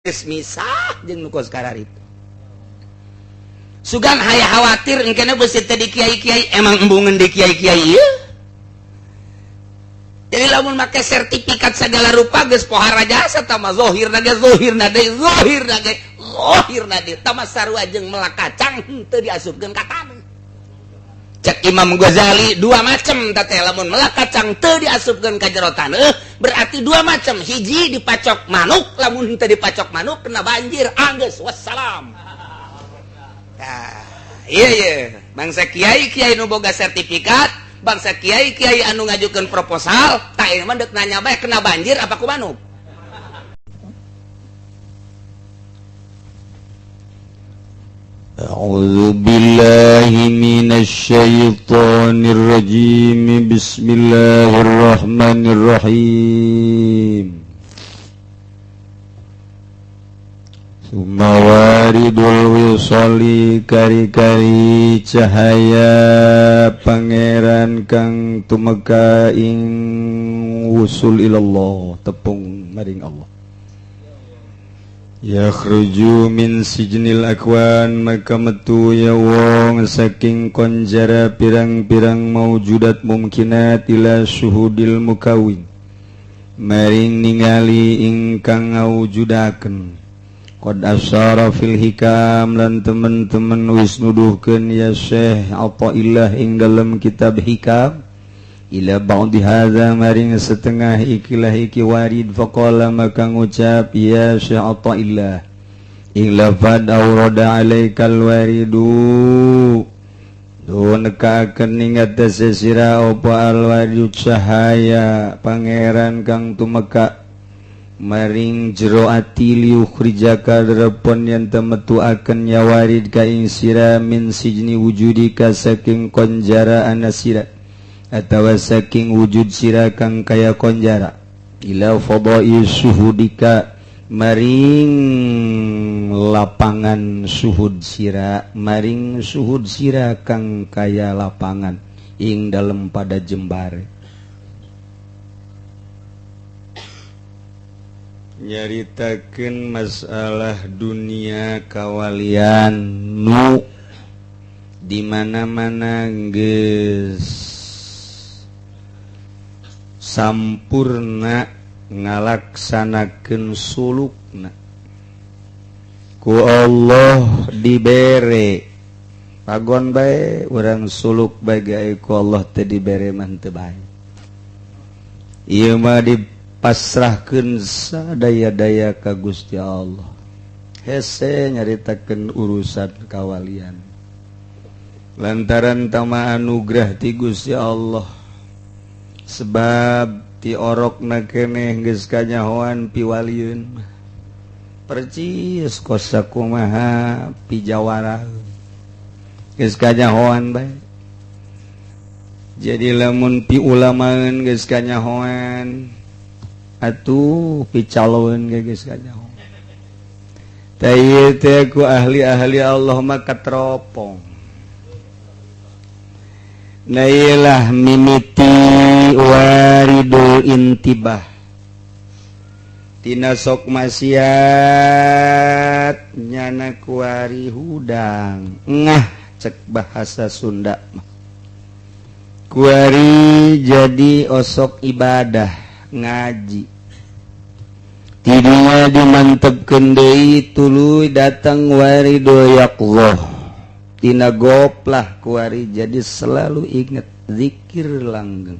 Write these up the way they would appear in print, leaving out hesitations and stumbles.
misah jeung nu kos kararip. Sugan hayang khawatir engkena beusi teh di kiai-kiai emang embungeun di kiai-kiai ieu. Jadi lamun make sertifikat segala rupa geus pohara jasa tah mah zahirna ge zahirna deui tah mah sarua jeung melakacang teu diasupkeun ka taneuh. Cek Imam Ghazali dua macam teh lamun melakacang teu diasupkeun ka jero taneuh berarti dua macam, hiji dipacok manuk, lamun teu dipacok manuk kena banjir anggeus wassalam. Nah, iya bangsa kiai nu boga sertifikat, bangsa kiai anu ngajukeun proposal tah ieu mah deuk nanya bae kena banjir apa ku manuk. أعوذ بالله من الشيطان الرجيم بسم الله الرحمن الرحيم ثم وارد الوصال kari-kari cahaya pangeran kang tumeka ing wusul ilallah tepung maring Allah. Yakhruju min sijnil akwan maka metu ya wong saking konjara pirang-pirang maujudat mumkinat ila syuhudil mukawin maring ningali ingkang ngawujudaken qad asyara fil hikam lan teman-teman wis nuduhkeun ya Syekh Athaillah ing dalam kitab hikam ila ba'di hadza maring setengah ikilah iki warid faqala maka ngucap ya Syekh Athaillah ing lafad aurada alaikal waridu do nekakeun ing atase sira apa al waridu cahaya pangeran kang tumeka maring jero ati liukhrijaka darepon yen temetuaken ya warid ka ing sira min sijni wujudika saking konjara anasira atawa saking wujud sira kang kaya konjara ila fadai syuhudika maring lapangan syuhud sira maring syuhud sira kang kaya lapangan ing dalem pada jembare nyaritakeun masalah dunia kawalian nu di mana-mana geus sampurna ngalaksanakeun sulukna ku Allah dibere pagon bae urang suluk bae gae ku Allah teu dibere mah teu bae ieu mah dipasrahkeun sadaya-daya ka Gusti Allah hese nyaritakeun urusan kawalian lantaran tama anugrah ti Gusti Allah sebab ti orokna keneh geus kanyahoan piwalieun percis kosa kumaha pijawara geus kanyahoan bae jadi lamun pi ulamaeun geus kanyahoan atuh picaloeun geus kanyahoan tah ieu teh ku ahli-ahli Allah mah katropong nailah mimiti waridul intibah tina sok maksiat nyana kuari hudang ngah cek bahasa Sunda kuari jadi osok ibadah ngaji tidinya dimantepkeun deui tuluy datang waridul yaqzah tina goplah kuari jadi selalu ingat zikir langgeng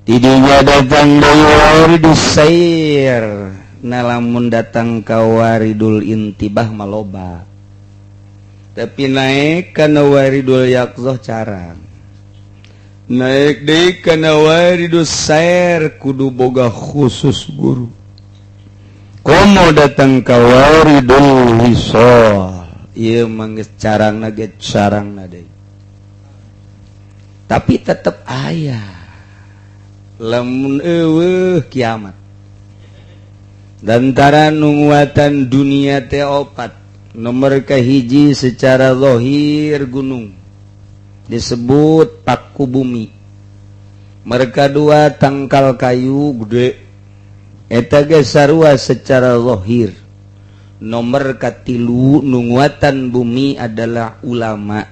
tidinya datang dari waridus sair nalamun datang ka waridul intibah maloba tapi naik kana waridul yaqzah carang naik deui kana waridus sair kudu boga khusus guru komo datang ka waridul wisal ieu manggeus carangna ge carangna deui tapi tetep aya lamun eueuh kiamat lantaran nguatan dunia teh opat nomor kahiji secara zahir gunung disebut paku bumi, mereka dua tangkal kayu gede eta ge sarua secara zahir. Nomor katilu nunguatan bumi adalah ulama.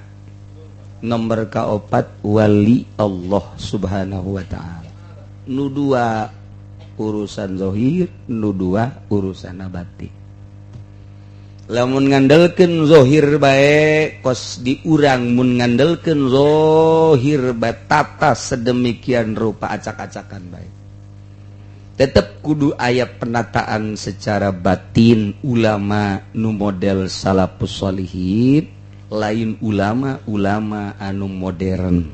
Nomor kaopat wali Allah subhanahu wa ta'ala. Nu dua urusan zahir, nu dua urusan batin. Lamun ngandelkeun zahir bae kos diurang, mun ngandelkeun zahir bae tata sedemikian rupa acak-acakan bae. Tetap kudu aya penataan secara batin ulama nu model salafus sholihin, lain ulama anu modern.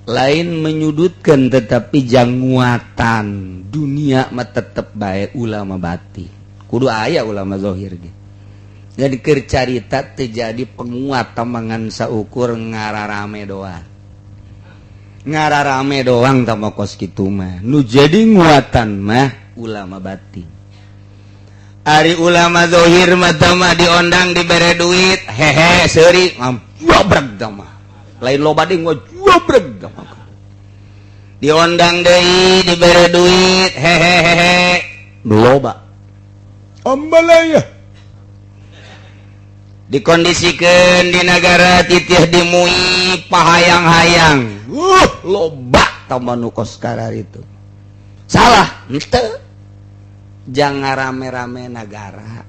Lain menyudutkan tetapi janguatan dunia mah tetep bae ulama batin. Kudu aya ulama zahir ge. Jadi keur carita teu jadi penguat tamangan saukur ngararame doang. Ngararame doang tama kos kitu mah. Nu jadi nguatan mah ulama batin. Ari ulama zahir mah tama diondang dibere duit, hehe seuri ngabreug tama. Lain loba deui ngabreug tama. Diondang deui dibere duit, hehehe loba. Ambalaya. Dikondisikan di negara titih dimui pahayang-hayang loba tambah nukos karar itu salah ente jangan rame-rame negara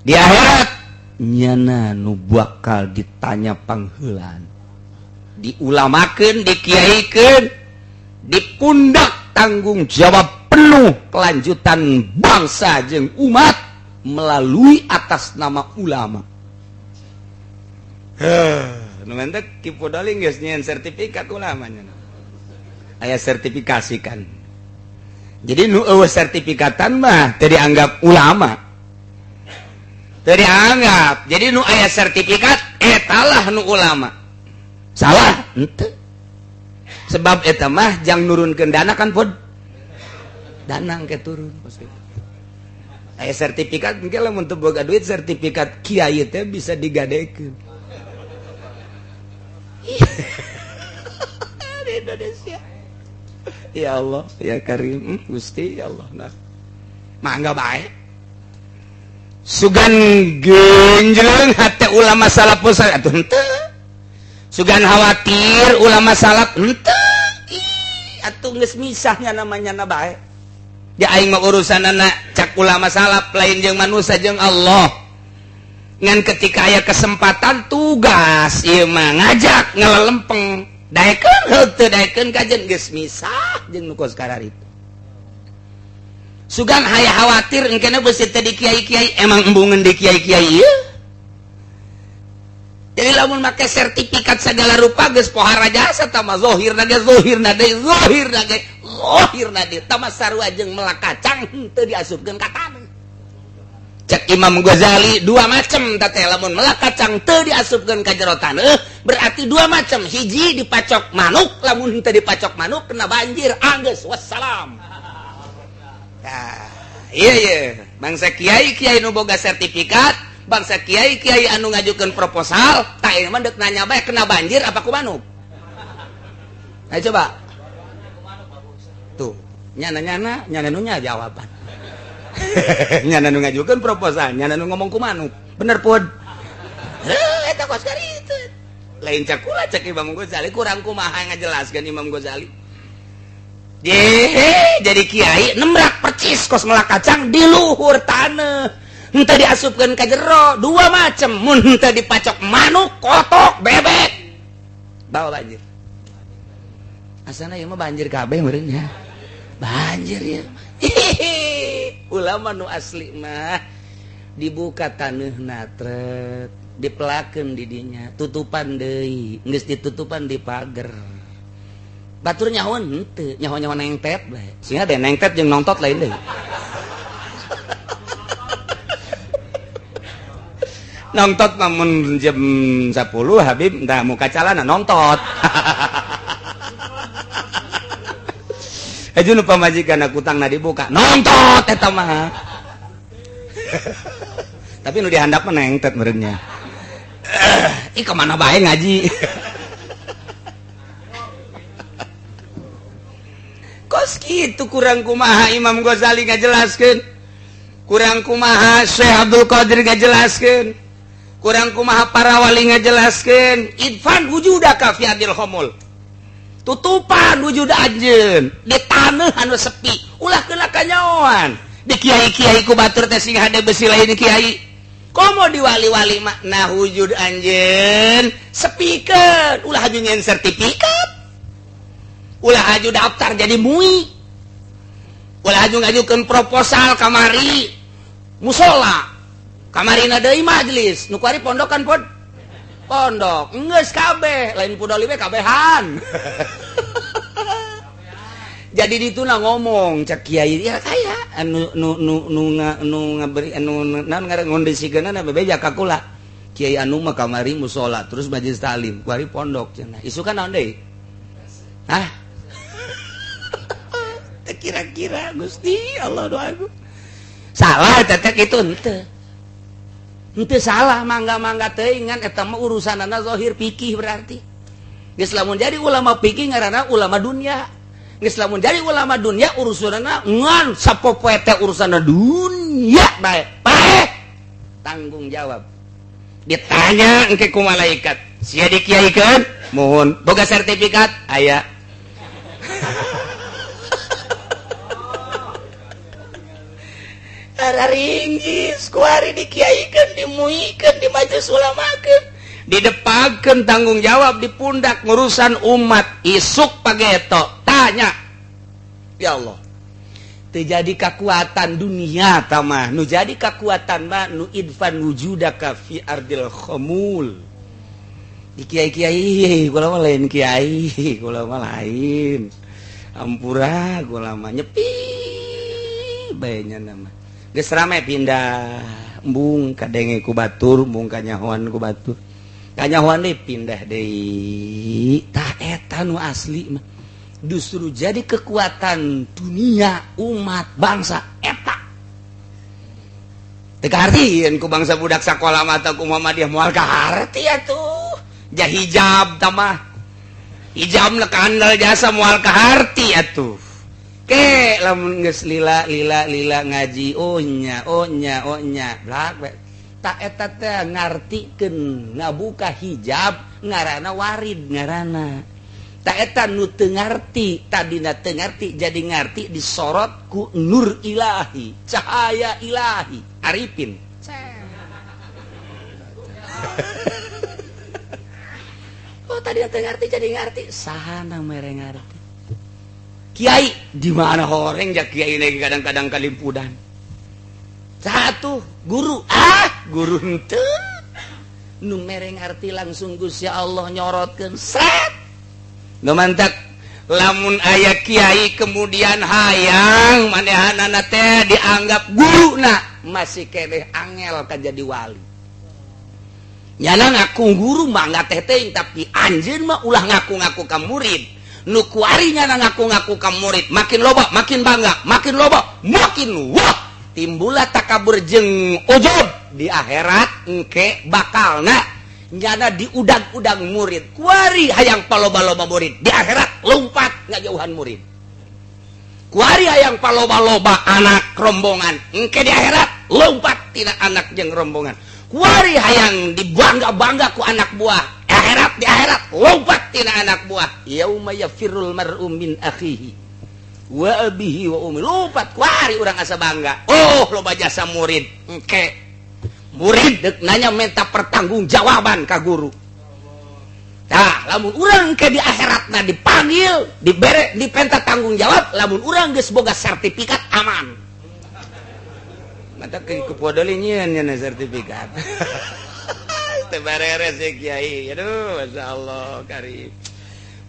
di akhirat nyana nu bakal ditanya pangheula diulamakeun dikiaikeun dipundak tanggung jawab penuh kelanjutan bangsa jeung umat melalui atas nama ulama. Nu mentek kipu doling geus nyieun sertifikat ulamanya. Aya sertifikasikan. Jadi nu eueuh sertifikatan mah teu dianggap ulama. Teu dianggap. Jadi nu aya sertifikat etalah nu ulama. Salah henteu. Sebab eta mah jang nurunkeun dana kan pod. Dana engke turun maksudna. Aya sertifikat engke lamun teu boga duit sertifikat kiai teh bisa digadekeun. Di Indonesia. Ya Allah, ya Karim, Gusti ya Allah. Nah. Mangga bae. Sugan genjleung hate ulama salafus atuh henteu. Sugan khawatir ulama salaf henteu. Atuh geus misahnya namanya na bae. Di aing mah urusanana cak ulama salaf lain jeung manusia jeung Allah. Ngan ketika aya kesempatan tugas ieu mah ngajak ngelelempeng. Daekeun heuh teu daekeun kajen geus misah jeung nu kos karar itu. Sugan haya khawatir engkena beusi teh di kiai-kiai emang embungeun di kiai-kiai ieu. Jadi lamun make sertifikat segala rupa geus pohara jasa tama zahirna ge zahirna deui tama sarua jeung melakacang teu diasupkeun ka taneuh. Cek Imam Ghazali dua macam teh lamun melakacang teu diasupkeun ka jero taneuh berarti dua macam. Hiji dipacok manuk, lamun teu dipacok manuk kena banjir anggeus wassalam. Nah, iya bangsa kiai nu boga sertifikat, bangsa kiai anu ngajukeun proposal, tak ieu mah deuk nanya bae kena banjir apa ku manuk. Ayo coba. Tuh, nyana nu nya jawaban. Nyana nu ngajukeun proposal, nyana nu ngomong ku manuk. Bener pod. Eta kos kari itu. Lain cakula cek Imam Ghazali kurang kumaha ngajelaskeun Imam Ghazali. Jadi kiai nembrak percis kos melakacang di luhur taneuh. Henteu diasupkeun ka jero, dua macam. Mun henteu dipacok manuk, kotok, bebek. Bawa banjir. Asana ieu mah banjir kabeh meureun ya. Banjir ya. Ulama nu asli mah dibuka taneuhna trek, dipelakeun di dinya, tutupan deui, geus ditutupan di pager. Batur nyahoan henteu, nyaho-nyaho nengtet bae. Singa teh nengtet jeung nongtot lain deui. Nongtot namun jam 10 Habib entah muka calana nongtot. Aju nu pamajikan kutangna dibuka nongtot eta mah. Tapi nu dihandap mah nengtet meureun nya. Ih kemana bae ngaji. tos gitu kurang kumaha Imam Ghazali ngajelaskeun, kurang kumaha Syekh Abdul Qadir ngajelaskeun, kurang kumaha para wali ngajelaskeun. Idfan wujudaka fi adil khumul, tutupan wujud anjeun di taneuh anu sepi, ulah keula kanyaoan di kiai-kiai ku batur teh sing hade besi lain kiai. Komo di wali-wali mah nah wujud anjeun sepikeun, ulah haju nyen sertifikat, ulah haju daftar jadi MUI, ulah haju ngajukeun proposal kamari musola, kamarina deui majelis, nu kuari pondokan pondok, geus kabeh, lain pudoli we kabehan. Jadi dituna ngomong cak kiai ya kaya nu ngaberi anu naon ngaran ngondisikeunna bebeja ka kula. Kiai anu mah kamari musola terus majelis taklim, kuari pondok cenah. Isukan naon deui? Hah? Kira-kira Gusti Allah doaku. Salah teteh kitu henteu. Henteu salah, mangga-mangga teuing ngan eta mah urusanana zahir fikih berarti. Geus lamun jadi ulama fikih ngaranna ulama dunia. Geus lamun jadi ulama dunia urusanna ngan sapopoe teh urusanna dunia bae. Bae. Tanggung jawab. Ditanya engke ku malaikat, sia dikiaikeun? Mohon. Boga sertifikat? Aya. Araringgis kuari dikiaikeun, dimuikeun, di majelis ulamakeun, didepakeun tanggung jawab di pundak ngurusan umat. Isuk pageto tanya, ya Allah, terjadi kekuatan dunia tamah, nu jadi kekuatan mah nu idfan wujudaka fi ardil khumul. Di kiai-kiai kula mah lain kiai, kula mah lain. Ampura kula mah nyepi bae nya nama. Geus rame pindah embung kadenge ku batur, embung kanyahoan ku batur. Kanyahoan deui pindah deui. Tah eta nu asli mah justru jadi kekuatan dunia umat bangsa eta. Teu kahartieun ku bangsa budak sakola mata ku Muhammadiyah moal kaharti atuh. Jah hijab tamah. Hijab na kandal jasa moal kaharti atuh. Ke lamun geus lila ngaji ohnya blak tak eta teh ngartikeun ngabuka hijab ngaranna warid ngaranna. Tak eta nu teu ngarti, tadina teu ngarti jadi ngarti disorot ku nur ilahi, cahaya ilahi, arifin. Oh tadina teu ngarti jadi ngarti, sahana mere ngarti. Kiai di mana horeng jak kiai lagi kadang-kadang kalimpudan. Satu guru guru henteu nu mere ngarti langsung Gusti Allah nyorotkeun sret. Gemantak lamun aya kiai kemudian hayang manehanana teh dianggap guruna masih keneh angel ka jadi wali. Nyana ngaku guru mah enggak teh teuing tapi anjeun mah ulah ngaku-ngaku ka murid. Nu kuari nyana ngaku-ngaku ka murid makin loba makin bangga, makin loba makin wah timbullah takabur jeung ujub di akhirat engke bakalna nyana diudang-udang murid. Kuari hayang paloba-loba murid di akhirat lompat ngajauhan murid. Kuari hayang paloba-loba anak rombongan engke di akhirat lompat tina anak jeung rombongan. Kuari hayang dibangga-bangga ku anak buah di akhirat lompat tina anak buah. Yauma yafirrul mar'u min akhihi wa abihi wa ummi. Lompat kuari urang asa bangga. Oh loba jasa murid engke murid dek nanya minta pertanggungjawaban ka guru. Tah lamun urang ke di akhiratna dipanggil dibere dipenta tanggung jawab, lamun urang geus boga sertifikat aman. Mata ke kupodoli nyieun nya sertifikat. Teu beres kiai. Aduh masyaallah karim.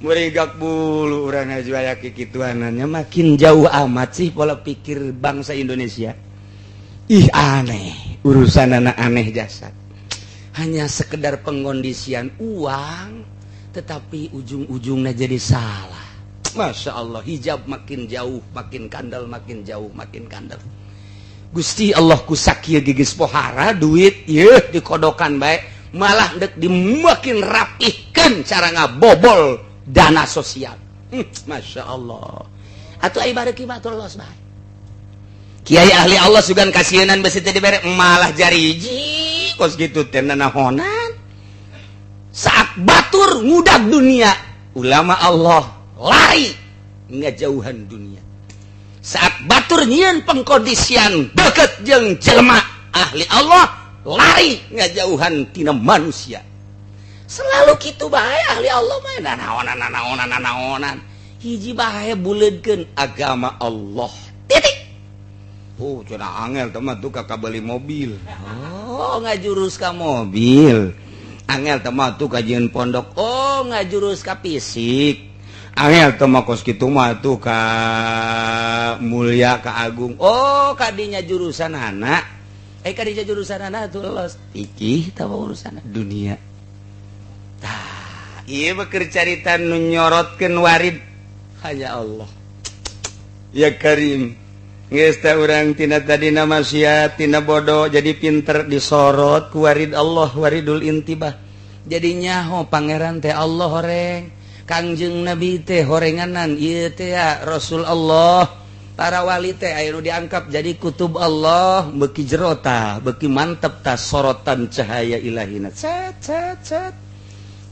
Murigak bulu urang aya kikituannya makin jauh amat sih pola pikir bangsa Indonesia. Ih aneh, urusan anak aneh jasad. Hanya sekedar pengkondisian uang, tetapi ujung-ujungnya jadi salah. Masya Allah, hijab makin jauh, makin kandal, makin jauh, makin kandal. Gusti Allah kusakia gigis pohara, duit, dikodokan baik, malah dek dimakin rapihkan cara ngabobol dana sosial. Masya Allah. atuh ai bareki mah los bae kiai ahli Allah sugan kasienan besi teh dibere malah jariji kos kitu teh nanahonan saat batur ngudag dunia ulama Allah lari ngajauhan dunia saat batur nyieun pengkondisian deket jeung jelema ahli Allah lari ngajauhan tina manusia selalu kitu bae ahli Allah mah nanaonan hiji bae buleudkeun agama Allah titik cenah angel teh mah tuh ka beli mobil ngajurus ka mobil angel teh mah tuh kajian pondok ngajurus ka fisik angel teh mah kos kitu mah tuh ka mulia ka agung kadinya jurusan anak kadinya jurusan anak tuh los iki tah urusan dunia tah ieu mah keur carita nu nyorotkeun warid hanya Allah ya Karim geus teh urang tina tadina maksiat tina bodoh jadi pinter disorot ku warid Allah waridul intibah jadinya pangeran teh Allah horeng Kangjeng Nabi teh horenganan ieu teh ya Rasul Allah para wali teh aya nu diangkap jadi kutub Allah beuki jero tah beuki mantep tah sorotan cahaya ilahina cet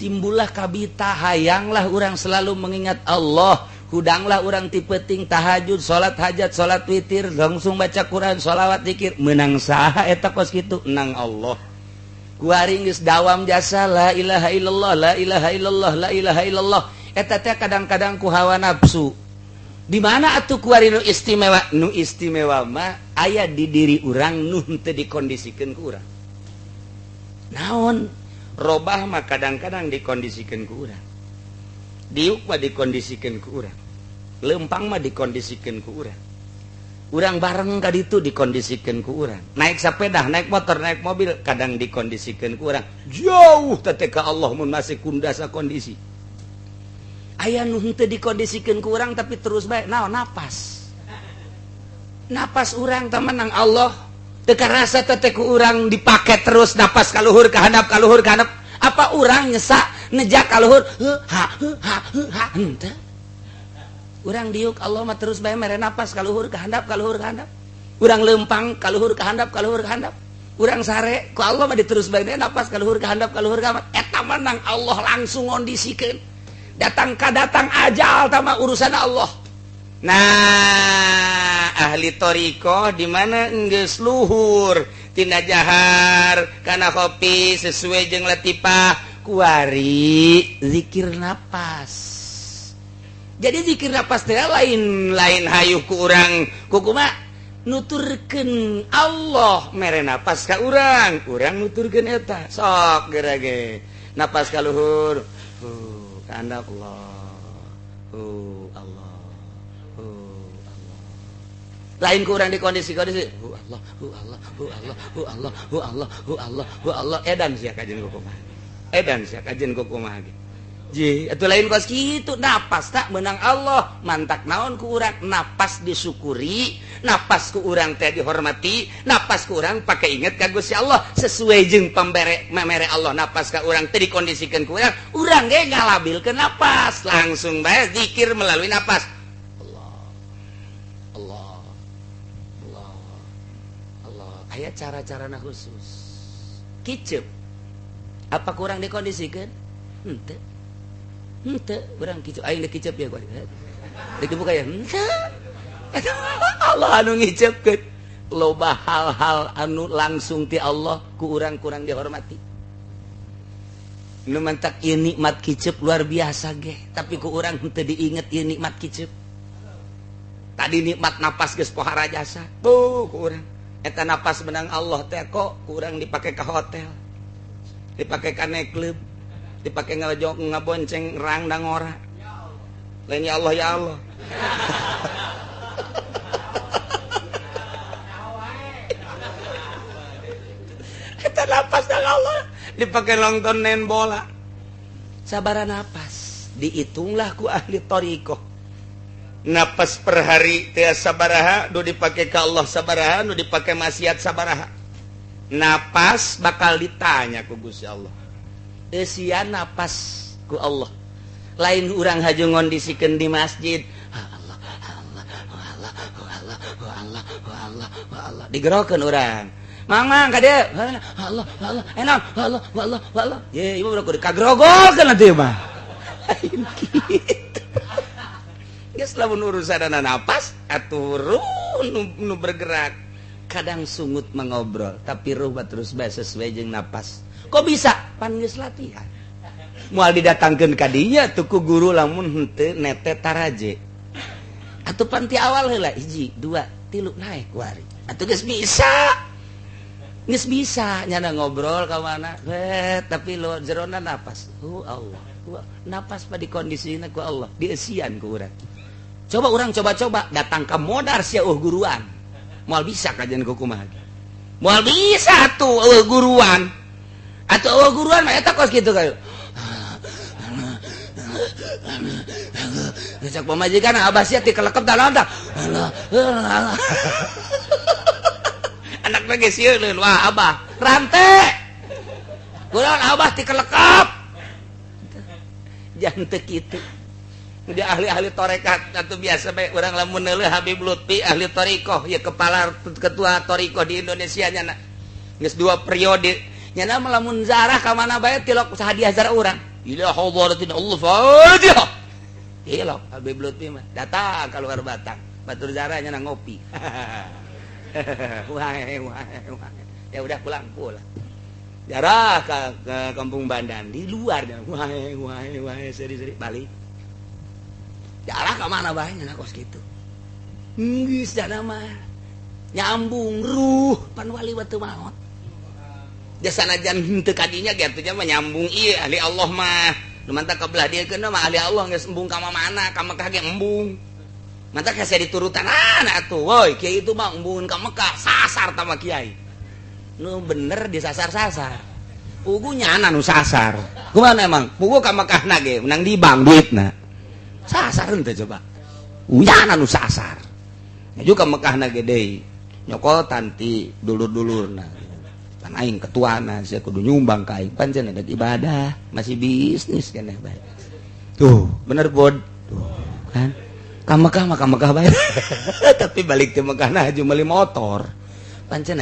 timbullah kabita hayanglah urang selalu mengingat Allah hudanglah urang ti peuting tahajud salat hajat salat witir langsung baca Quran shalawat zikir meunang saha eta kos kitu menang Allah kuaring geus dawam jasa la ilaha illallah la ilaha illallah la ilaha illallah eta teh kadang-kadang ku hawa nafsu di mana atuh kuari nu istimewa mah aya di diri urang nu teu dikondisikeun ku urang naon robah mah kadang-kadang dikondisikeun ku urang diuk mah dikondisikeun ku urang lempang mah dikondisikeun ku urang urang bareng ka ditu dikondisikeun ku urang naik sepeda naik motor naik mobil kadang dikondisikeun ku urang jauh teh ka Allah mun masih kundasa kondisi aya nu henteu dikondisikeun ku urang tapi terus bae naon napas urang teh menang Allah teu karasa teh ku urang dipake terus napas kaluhur ka handap kaluhur ka handap apa urang nyesa nejak kaluhur henteu urang diuk Allah mah terus bae mere napas kaluhur ka handap urang lempang kaluhur ka handap urang sare ku Allah mah diterus bae napas kaluhur ka handap eta menang Allah langsung ngondisikeun datang ajal tama urusan Allah. Nah ahli toriko di mana enggeus luhur tina jahar kana kopi sesuai jeung latifah kuari zikir napas. Jadi zikir napas teh lain hayu ku urang kumaha nuturkeun Allah mere napas ka urang nuturkeun eta sok geura ge napas ka luhur handap Allah Allah lain ku urang di kondisi Allah Allah edan sia kajen kumaha ji atuh lain kos kitu napas tak menang Allah mantak naon ku urang napas disyukuri napas ku urang teh dihormati napas ku urang pake inget ka Gusti Allah sesuai jeung memere Allah napas ka urang teh dikondisikeun ku urang ge ngalabilkeun napas langsung bae zikir melalui napas Allah aya cara-carana khusus kicep apa kurang dikondisikeun henteu urang kicep aing dikicep ya kuari dibuka ya Allah anu ngicepkeun loba hal-hal anu langsung ti Allah ku urang kurang dihormati nu mantak ieu nikmat kicep luar biasa ge tapi ku urang henteu diinget ieu nikmat kicep tadi nikmat napas geus pohara jasa ku urang eta napas menang Allah teh kok ku urang dipake ka hotel dipake ka nightclub dipake ngabonceng rang dan ngora lain ya Allah kita napas dan Allah dipake nonton nen bola sabara napas dihitunglah ku ahli toriko napas per hari teh sabaraha nu dipake ka Allah sabaraha nu dipake maksiat sabaraha napas bakal ditanya ku Gusti Allah eusian napas ku Allah lain urang haju ngondisikeun di masjid Allah digerokeun urang. Mang ka dieu. Allah enak Allah. Ye ieu udah kudu kagrogolkeun atuh mah. Geus lamun urusanna napas aturun nu bergerak. Kadang sungut mengobrol, tapi ruh terus bae sesuai jeung napas. Kok bisa? Pan geus latihan. Moal didatangkeun ka dinya tuh ku guru lamun henteu nete taraje. Atuh pan ti awal heula 1 2 3 naik wari. Atuh geus bisa. Geus bisa nyana ngobrol ka mana. Tapi lo jerona napas. Allah. Napas pa di kondisina ku Allah, dieusian ku urang. Coba urang coba datang ka modar sia guruan. Moal bisa kajian kumaha. Moal bisa tuh guruan. Atuh guruan mah eta kos kitu kayu. Ngecek pemajikan abah sia ti kelekep dalanda. Anak lagi sieun wah abah rante. Kunaon abah ti kelekep. Jangan teu kitu. Dia ahli-ahli torekat atau biasa bae urang lamun neuleuh Habib Lutfi ahli torikoh ya kepala ketua torikoh di Indonesia nya geus 2 periode nya lamun zarah ka mana bae tilok sahadiah zarah urang ila hadratin Allah Fatihah tilok Habib Lutfi mah datang ka luar Batang batur zarah nya ngopi wah ya udah pulang jarah ke Kampung Bandan di luar wah seri balik jarah ke mana bae nya kos kitu geus jana mah nyambung ruh pan wali wa teu maot jasa sanajan henteu kadinya ge atuh mah nyambung ieu ahli Allah mah nu mantap kabelah diekeun mah ahli Allah geus embung ka mana ka Mekah ge embung mantap kase diturutan atuh woi kiai itu mah embungeun ka Mekah sasar ta mah kiai nu bener disasar-sasar pugu nyana nu sasar kumaha emang pugu ka Mekahna ge menang di bank duitna sasar henteu coba nyana nu sasar juga Mekahna ge deui nyokotan ti dulur-dulurna pan aing ketuana sia kudu nyumbang ka aing pancen ada ibadah masih bisnis keneh bae tuh bener bod tuh kan ka Mekah bae tapi balik ti Mekahna haju meuli motor pancen